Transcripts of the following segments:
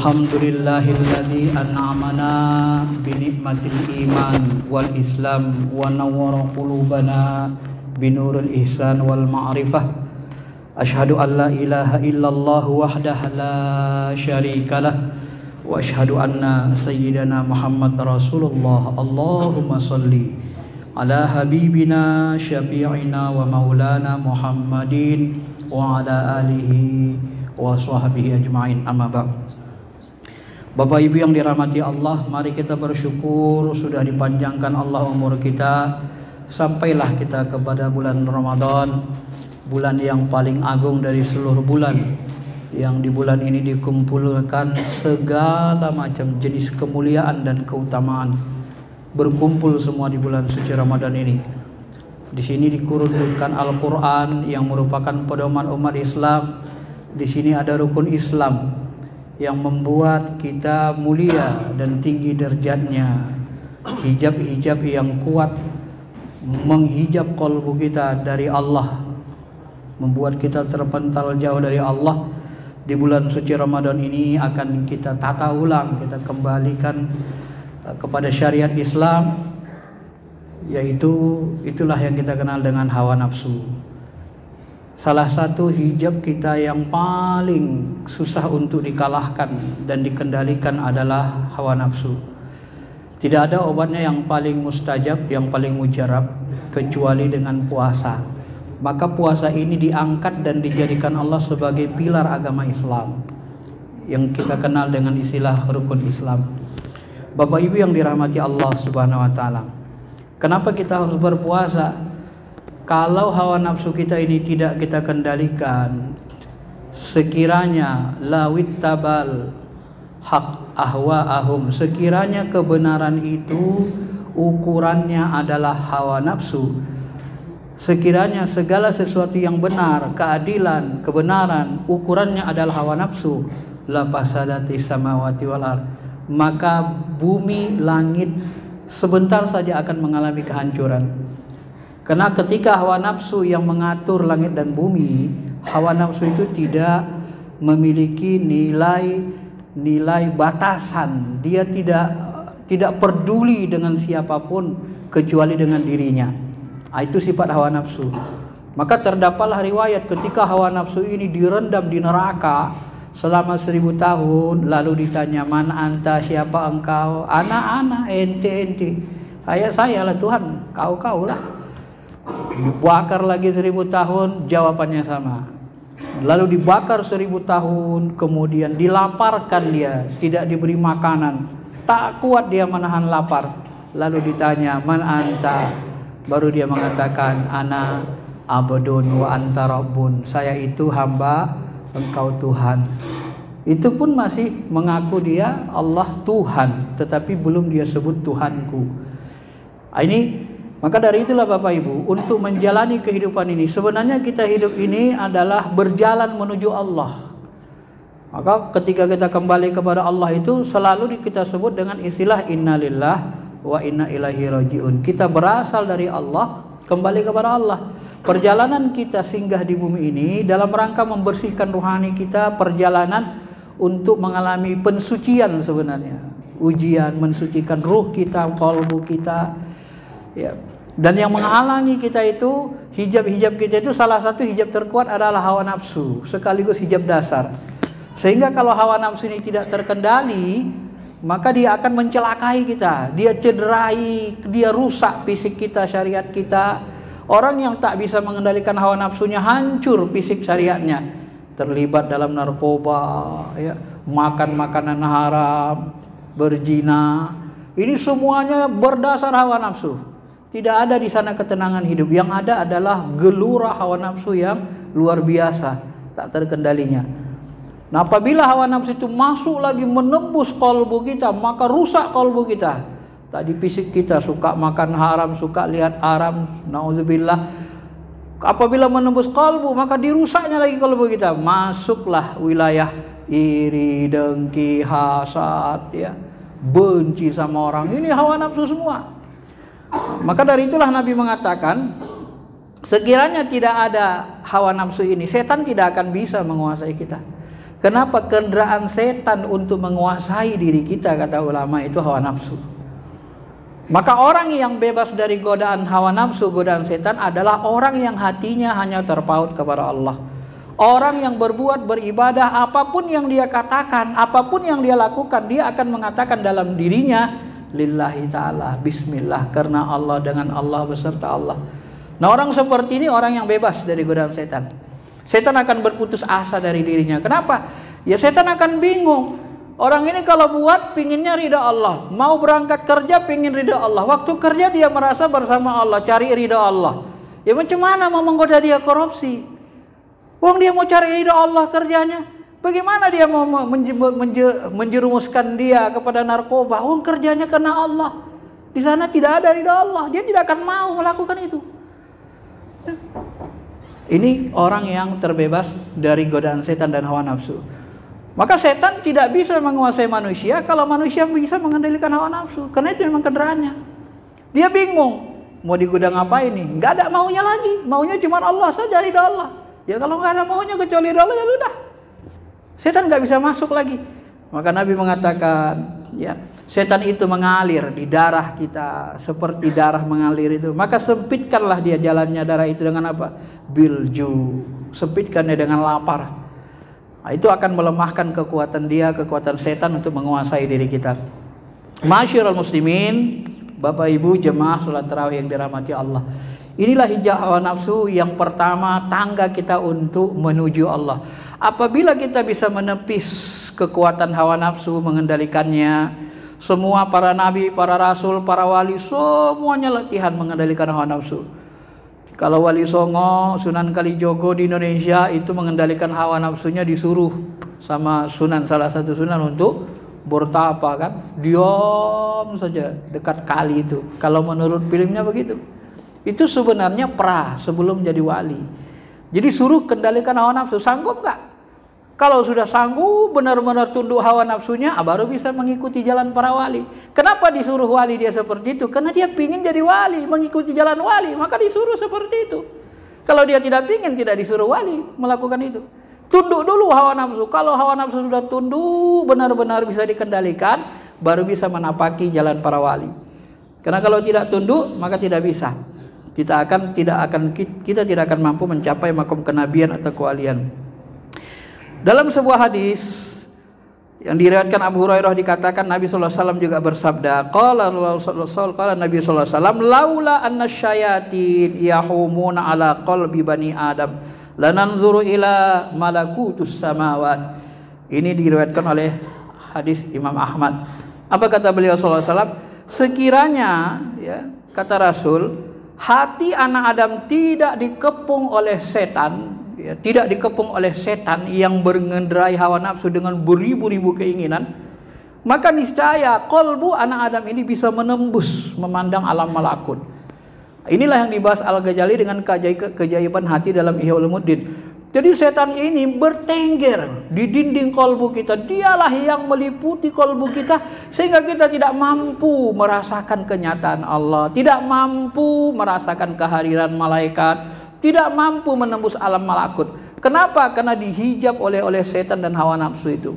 Alhamdulillahilladzi an'amana bi ni'matil iman wal islam wa nawwara qulubana bi nuril ihsan wal ma'rifah. Asyhadu an la ilaha illallah wahdahu la syarikalah wa asyhadu anna sayyidana Muhammad Rasulullah. Allahumma shalli ala habibina syafi'ina wa maulana Muhammadin wa ala alihi wa sahbihi ajma'in. Amma ba'd. Bapak Ibu yang dirahmati Allah, mari kita bersyukur sudah dipanjangkan Allah umur kita, sampailah kita kepada bulan Ramadan, bulan yang paling agung dari seluruh bulan, yang di bulan ini dikumpulkan segala macam jenis kemuliaan dan keutamaan, berkumpul semua di bulan suci Ramadan ini. Di sini dikurunkan Al-Quran yang merupakan pedoman umat Islam. Di sini ada rukun Islam yang membuat kita mulia dan tinggi derajatnya, hijab-hijab yang kuat menghijab kalbu kita dari Allah, membuat kita terpental jauh dari Allah. Di bulan suci Ramadan ini akan kita tata ulang, kita kembalikan kepada syariat Islam, yaitu itulah yang kita kenal dengan hawa nafsu. Salah satu hijab kita yang paling susah untuk dikalahkan dan dikendalikan adalah hawa nafsu. Tidak ada obatnya yang paling mustajab, yang paling mujarab kecuali dengan puasa. Maka puasa ini diangkat dan dijadikan Allah sebagai pilar agama Islam yang kita kenal dengan istilah rukun Islam. Bapak Ibu yang dirahmati Allah Subhanahu wa taala, kenapa kita harus berpuasa? Kalau hawa nafsu kita ini tidak kita kendalikan, sekiranya lawit tabal hak ahwaahum, sekiranya kebenaran itu ukurannya adalah hawa nafsu, sekiranya segala sesuatu yang benar, keadilan, kebenaran ukurannya adalah hawa nafsu, la fasadati samawati wal ard, maka bumi langit sebentar saja akan mengalami kehancuran. Karena ketika hawa nafsu yang mengatur langit dan bumi, hawa nafsu itu tidak memiliki nilai batasan. Dia tidak peduli dengan siapapun kecuali dengan dirinya. Itu sifat hawa nafsu. Maka terdapatlah riwayat ketika hawa nafsu ini direndam di neraka selama 1000 tahun, lalu ditanya, man anta, siapa engkau? Ana, ente. Saya lah Tuhan, kau lah. Dibakar lagi 1000 tahun, jawabannya sama. Lalu dibakar 1000 tahun, kemudian dilaparkan dia, tidak diberi makanan, tak kuat dia menahan lapar. Lalu ditanya, man anta, baru dia mengatakan, ana abdun wa anta rabbun, saya itu hamba, engkau Tuhan. Itu pun masih mengaku dia Allah Tuhan, tetapi belum dia sebut Tuhanku. Maka dari itulah Bapak Ibu, untuk menjalani kehidupan ini, sebenarnya kita hidup ini adalah berjalan menuju Allah. Maka ketika kita kembali kepada Allah itu selalu kita sebut dengan istilah innalillah wa inna ilaihi rajiun. Kita berasal dari Allah, kembali kepada Allah. Perjalanan kita singgah di bumi ini dalam rangka membersihkan rohani kita, perjalanan untuk mengalami pensucian sebenarnya. Ujian mensucikan ruh kita, kalbu kita. Ya. Dan yang menghalangi kita itu, hijab kita itu, salah satu hijab terkuat adalah hawa nafsu, sekaligus hijab dasar. Sehingga kalau hawa nafsu ini tidak terkendali, maka dia akan mencelakai kita, dia cederai, dia rusak fisik kita, syariat kita. Orang yang tak bisa mengendalikan hawa nafsunya hancur fisik syariatnya, terlibat dalam narkoba, ya, makan makanan haram, berzina. Ini semuanya berdasar hawa nafsu. Tidak ada di sana ketenangan hidup. Yang ada adalah gelora hawa nafsu yang luar biasa, tak terkendalinya. Nah, apabila hawa nafsu itu masuk lagi menembus kalbu kita, maka rusak kalbu kita. Tadi fisik kita suka makan haram, suka lihat haram, nauzubillah. Apabila menembus kalbu, maka dirusaknya lagi kalbu kita. Masuklah wilayah iri, dengki, hasad, ya, benci sama orang. Ini hawa nafsu semua. Maka dari itulah Nabi mengatakan, sekiranya tidak ada hawa nafsu ini, setan tidak akan bisa menguasai kita. Kenapa? Kendaraan setan untuk menguasai diri kita, kata ulama, itu hawa nafsu. Maka orang yang bebas dari godaan hawa nafsu, godaan setan adalah orang yang hatinya hanya terpaut kepada Allah. Orang yang berbuat beribadah, apapun yang dia katakan, apapun yang dia lakukan, dia akan mengatakan dalam dirinya, lillahi ta'ala, bismillah, karena Allah, dengan Allah, beserta Allah. Nah, orang seperti ini orang yang bebas dari godaan setan. Setan akan berputus asa dari dirinya. Kenapa? Ya setan akan bingung. Orang ini kalau buat pinginnya ridha Allah, mau berangkat kerja pingin ridha Allah. Waktu kerja dia merasa bersama Allah, cari ridha Allah. Ya macam mana mau menggoda dia korupsi? Wong dia mau cari ridha Allah kerjanya. Bagaimana dia mau menjerumuskan dia kepada narkoba? Wong kerjanya karena Allah. Di sana tidak ada ridha Allah, dia tidak akan mau melakukan itu. Ini orang yang terbebas dari godaan setan dan hawa nafsu. Maka setan tidak bisa menguasai manusia kalau manusia bisa mengendalikan hawa nafsu. Karena itu memang kendaraannya. Dia bingung, mau digoda apa ini? Nggak ada maunya lagi. Maunya cuma Allah saja, ridha Allah. Ya kalau nggak ada maunya kecuali ridha Allah, ya sudah. Setan nggak bisa masuk lagi. Maka Nabi mengatakan, ya, setan itu mengalir di darah kita seperti darah mengalir itu. Maka sempitkanlah dia jalannya darah itu dengan apa? Bilju. Sempitkannya dengan lapar. Nah, itu akan melemahkan kekuatan dia, kekuatan setan untuk menguasai diri kita. Masyarul muslimin, Bapak Ibu jemaah salat tarawih yang dirahmati Allah. Inilah hijab hawa nafsu yang pertama, tangga kita untuk menuju Allah. Apabila kita bisa menepis kekuatan hawa nafsu, mengendalikannya, semua para nabi, para rasul, para wali, semuanya latihan mengendalikan hawa nafsu. Kalau Wali Songo, Sunan Kalijogo di Indonesia itu mengendalikan hawa nafsunya, disuruh sama sunan, salah satu sunan untuk bertapa kan, diam saja dekat kali itu. Kalau menurut filmnya begitu. Itu sebenarnya sebelum jadi wali. Jadi suruh kendalikan hawa nafsu, sanggup nggak? Kalau sudah sanggup benar-benar tunduk hawa nafsunya, baru bisa mengikuti jalan para wali. Kenapa disuruh wali dia seperti itu? Karena dia pingin jadi wali, mengikuti jalan wali, maka disuruh seperti itu. Kalau dia tidak pingin, tidak disuruh wali melakukan itu. Tunduk dulu hawa nafsu. Kalau hawa nafsu sudah tunduk, benar-benar bisa dikendalikan, baru bisa menapaki jalan para wali. Karena kalau tidak tunduk, maka tidak bisa. Kita tidak akan mampu mencapai makom kenabian atau kewalian. Dalam sebuah hadis yang diriwayatkan Abu Hurairah dikatakan Nabi sallallahu alaihi wasallam juga bersabda, qala Nabi sallallahu alaihi wasallam, laula anna syayatin yahumuna ala qalbi bani Adam lananzuru ila malakutus samawat. Ini diriwayatkan oleh hadis Imam Ahmad. Apa kata beliau sallallahu alaihi wasallam? Sekiranya, ya, kata Rasul, hati anak Adam tidak dikepung oleh setan, ya, tidak dikepung oleh setan yang mengendarai hawa nafsu dengan beribu-ribu keinginan, maka niscaya kolbu anak Adam ini bisa menembus memandang alam malakut. Inilah yang dibahas Al-Ghazali dengan keajaiban hati dalam Ihya Ulumuddin. Jadi setan ini bertengger di dinding kolbu kita. Dialah yang meliputi kolbu kita sehingga kita tidak mampu merasakan kenyataan Allah, tidak mampu merasakan kehadiran malaikat, tidak mampu menembus alam malakut. Kenapa? Karena dihijab oleh setan dan hawa nafsu itu.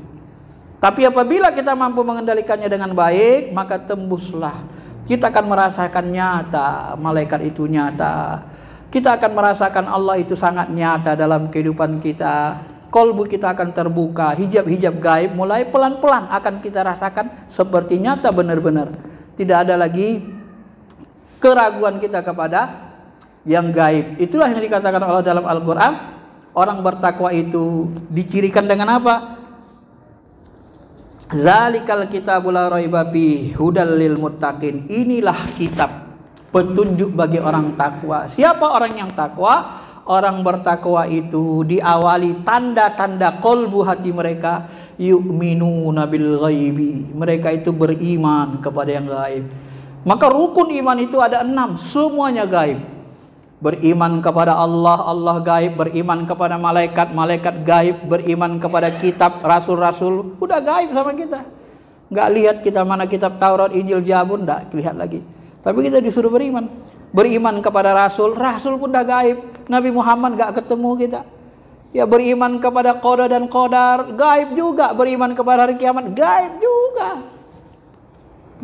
Tapi apabila kita mampu mengendalikannya dengan baik, maka tembuslah. Kita akan merasakan nyata malaikat itu nyata. Kita akan merasakan Allah itu sangat nyata dalam kehidupan kita. Kolbu kita akan terbuka, hijab-hijab gaib mulai pelan-pelan akan kita rasakan seperti nyata benar-benar. Tidak ada lagi keraguan kita kepada yang gaib. Itulah yang dikatakan Allah dalam Al-Quran. Orang bertakwa itu dicirikan dengan apa? Zalikal kitabul la raiba fihi hudal lil muttaqin. Inilah kitab petunjuk bagi orang takwa. Siapa orang yang takwa? Orang bertakwa itu diawali tanda-tanda kolbu hati mereka, yu'minuna bil ghaibi. Mereka itu beriman kepada yang gaib. Maka rukun iman itu ada 6, semuanya gaib. Beriman kepada Allah, Allah gaib. Beriman kepada malaikat, malaikat gaib. Beriman kepada kitab, rasul-rasul, udah gaib sama kita. Nggak lihat kita mana kitab Taurat, Injil, Zabur, nggak lihat lagi. Tapi kita disuruh beriman. Beriman kepada rasul, rasul pun dah gaib. Nabi Muhammad nggak ketemu kita. Ya, beriman kepada qada dan qadar, gaib juga. Beriman kepada hari kiamat, gaib juga.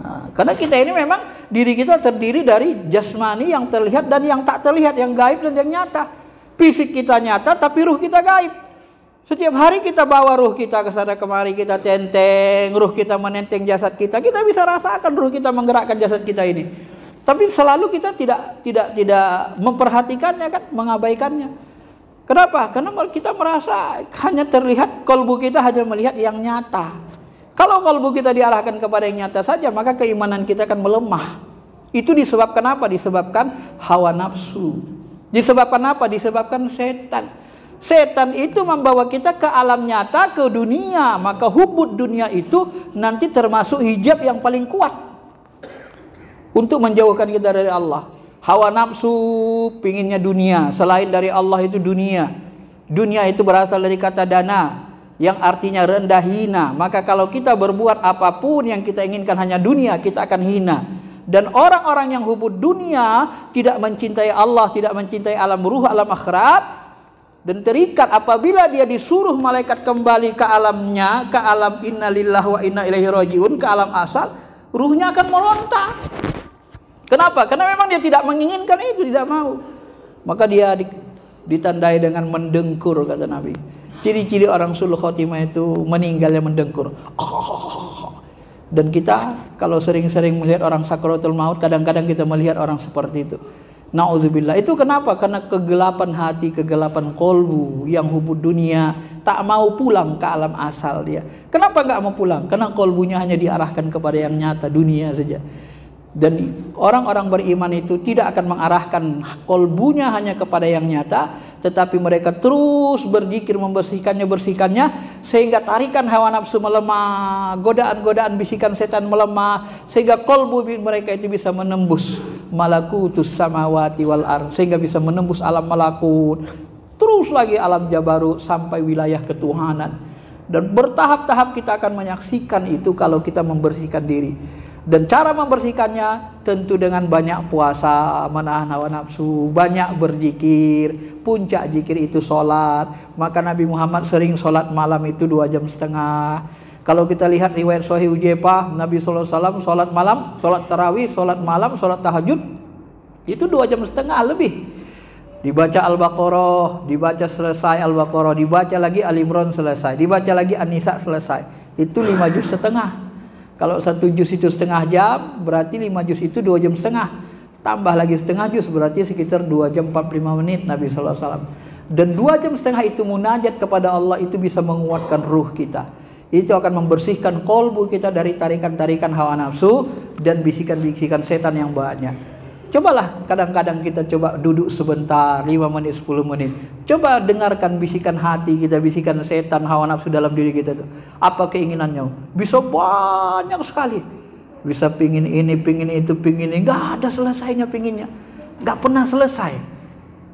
Nah, karena kita ini memang diri kita terdiri dari jasmani yang terlihat dan yang tak terlihat, yang gaib dan yang nyata. Fisik kita nyata tapi ruh kita gaib. Setiap hari kita bawa ruh kita ke sana kemari, kita tenteng, ruh kita menenteng jasad kita. Kita bisa rasakan ruh kita menggerakkan jasad kita ini. Tapi selalu kita tidak memperhatikannya kan, mengabaikannya. Kenapa? Karena kita merasa hanya terlihat, kalbu kita hanya melihat yang nyata. Kalau kalbu kita diarahkan kepada yang nyata saja, maka keimanan kita akan melemah. Itu disebabkan apa? Disebabkan hawa nafsu. Disebabkan apa? Disebabkan setan. Setan itu membawa kita ke alam nyata, ke dunia. Maka hubud dunia itu nanti termasuk hijab yang paling kuat untuk menjauhkan kita dari Allah. Hawa nafsu, pinginnya dunia. Selain dari Allah itu dunia. Dunia itu berasal dari kata dana, yang artinya rendah hina. Maka kalau kita berbuat apapun yang kita inginkan hanya dunia, kita akan hina. Dan orang-orang yang hubud dunia, tidak mencintai Allah, tidak mencintai alam ruh, alam akhirat, dan terikat apabila dia disuruh malaikat kembali ke alamnya, ke alam inna lillahi wa inna ilaihi rajiun, ke alam asal, ruhnya akan meronta. Kenapa? Karena memang dia tidak menginginkan itu, tidak mau. Maka dia ditandai dengan mendengkur, kata Nabi. Ciri-ciri orang sulh khotimah itu meninggalnya mendengkur. Dan kita kalau sering-sering melihat orang sakaratul maut, kadang-kadang kita melihat orang seperti itu. Nauzubillah. Itu kenapa? Karena kegelapan hati, kegelapan kolbu, yang hubud dunia, tak mau pulang ke alam asal dia. Kenapa nggak mau pulang? Karena kolbunya hanya diarahkan kepada yang nyata, dunia saja. Dan orang-orang beriman itu tidak akan mengarahkan kolbunya hanya kepada yang nyata, tetapi mereka terus berzikir, bersihkannya, sehingga tarikan hawa nafsu melemah, godaan-godaan bisikan setan melemah, sehingga kolbu mereka itu bisa menembus malakutus samawati wal ardh, sehingga bisa menembus alam malakut, terus lagi alam jabarut sampai wilayah ketuhanan. Dan bertahap-tahap kita akan menyaksikan itu kalau kita membersihkan diri. Dan cara membersihkannya tentu dengan banyak puasa, menahan hawa nafsu, banyak berzikir. Puncak zikir itu sholat. Maka Nabi Muhammad sering sholat malam itu 2,5 jam. Kalau kita lihat riwayat Sahih Ujaipah, Nabi SAW sholat malam, sholat tarawih, sholat malam, sholat tahajud, itu 2,5 jam lebih. Dibaca Al-Baqarah, dibaca selesai Al-Baqarah, dibaca lagi Al-Imran selesai, dibaca lagi An-Nisa selesai. Itu 5,5 juz. Kalau 1 juz itu setengah jam, berarti 5 juz itu 2,5 jam. Tambah lagi setengah juz, berarti sekitar 2 jam 45 menit Nabi SAW. Dan 2,5 jam itu munajat kepada Allah, itu bisa menguatkan ruh kita. Itu akan membersihkan kolbu kita dari tarikan-tarikan hawa nafsu dan bisikan-bisikan setan yang banyak. Cobalah kadang-kadang kita coba duduk sebentar, 5 menit, 10 menit. Coba dengarkan bisikan hati kita, bisikan setan, hawa nafsu dalam diri kita itu. Apa keinginannya? Bisa banyak sekali. Bisa pingin ini, pingin itu, pingin ini. Gak ada selesainya pinginnya. Gak pernah selesai.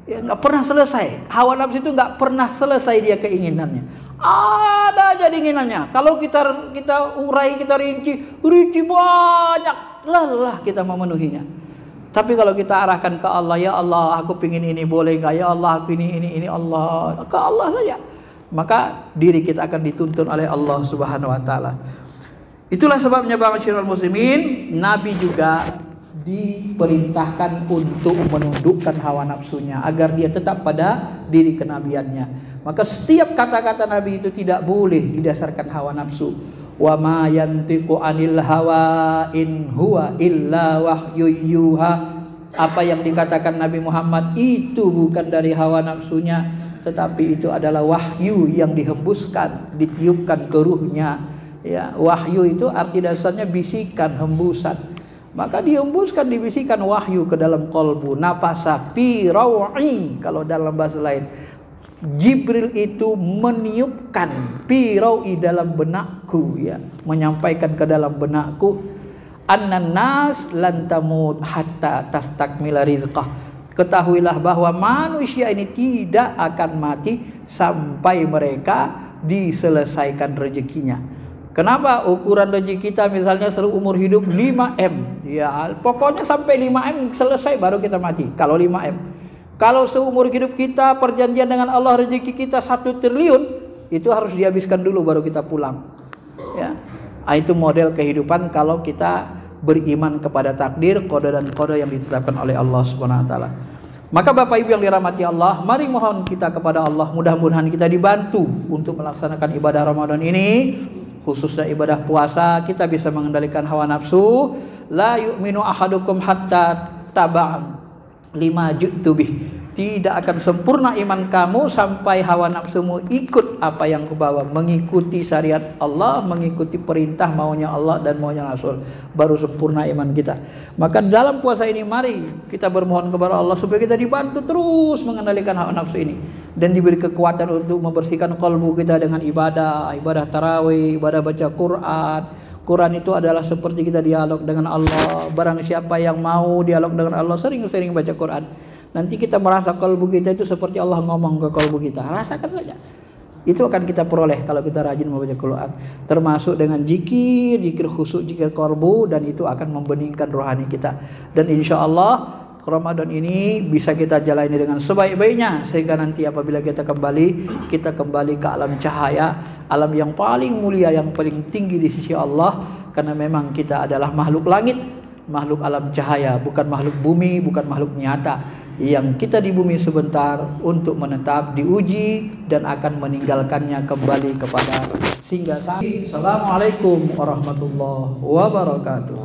Ya, gak pernah selesai. Hawa nafsu itu gak pernah selesai dia keinginannya. Ada aja keinginannya. Kalau kita urai, kita rinci banyak. Lelah kita memenuhinya. Tapi kalau kita arahkan ke Allah, ya Allah aku pingin ini, boleh gak? Ya Allah aku ini Allah, ke Allah saja. Maka diri kita akan dituntun oleh Allah Subhanahu wa taala. Itulah sebabnya ma'asyiral muslimin, Nabi juga diperintahkan untuk menundukkan hawa nafsunya agar dia tetap pada diri kenabiannya. Maka setiap kata-kata Nabi itu tidak boleh didasarkan hawa nafsu. Wa ma yantiqu anil hawa in huwa illa wahyu yuha. Apa yang dikatakan Nabi Muhammad itu bukan dari hawa nafsunya, tetapi itu adalah wahyu yang dihembuskan, ditiupkan ke ruhnya. Ya, wahyu itu arti dasarnya bisikan, hembusan. Maka dihembuskan, dibisikan wahyu ke dalam kolbu. Nafasa fi rawi kalau dalam bahasa lain. Jibril itu meniupkan piraui dalam benakku, ya, menyampaikan ke dalam benakku, annan nas lan tamut hatta tastakmila rizqah. Ketahuilah bahwa manusia ini tidak akan mati sampai mereka diselesaikan rezekinya. Kenapa? Ukuran rezeki kita misalnya seluruh umur hidup 5M, ya pokoknya sampai 5M selesai baru kita mati. Kalau 5M Kalau seumur hidup kita perjanjian dengan Allah rezeki kita 1 triliun, itu harus dihabiskan dulu baru kita pulang. Ya. Itu model kehidupan kalau kita beriman kepada takdir, qada dan qadar yang ditetapkan oleh Allah Subhanahu wa taala. Maka Bapak Ibu yang dirahmati Allah, mari mohon kita kepada Allah, mudah-mudahan kita dibantu untuk melaksanakan ibadah Ramadan ini, khususnya ibadah puasa. Kita bisa mengendalikan hawa nafsu. La yu'minu ahadukum hatta taba'an lima ji'tu bih. Tidak akan sempurna iman kamu sampai hawa nafsumu ikut apa yang kubawa, mengikuti syariat Allah, mengikuti perintah maunya Allah dan maunya Rasul, baru sempurna iman kita. Maka dalam puasa ini mari kita bermohon kepada Allah supaya kita dibantu terus mengendalikan hawa nafsu ini dan diberi kekuatan untuk membersihkan kalbu kita dengan ibadah tarawih, ibadah baca Quran. Quran itu adalah seperti kita dialog dengan Allah. Barang siapa yang mau dialog dengan Allah, sering-sering baca Quran, nanti kita merasa kalbu kita itu seperti Allah ngomong ke kalbu kita. Rasakan saja. Itu akan kita peroleh kalau kita rajin membaca Quran. Termasuk dengan zikir khusyuk, zikir kalbu, dan itu akan membeningkan rohani kita. Dan insya Allah Ramadan ini bisa kita jalani dengan sebaik-baiknya, sehingga nanti apabila kita kembali ke alam cahaya, alam yang paling mulia, yang paling tinggi di sisi Allah. Karena memang kita adalah makhluk langit, makhluk alam cahaya, bukan makhluk bumi, bukan makhluk nyata, yang kita di bumi sebentar untuk menetap, diuji, dan akan meninggalkannya kembali kepada singgah. Assalamualaikum warahmatullahi wabarakatuh.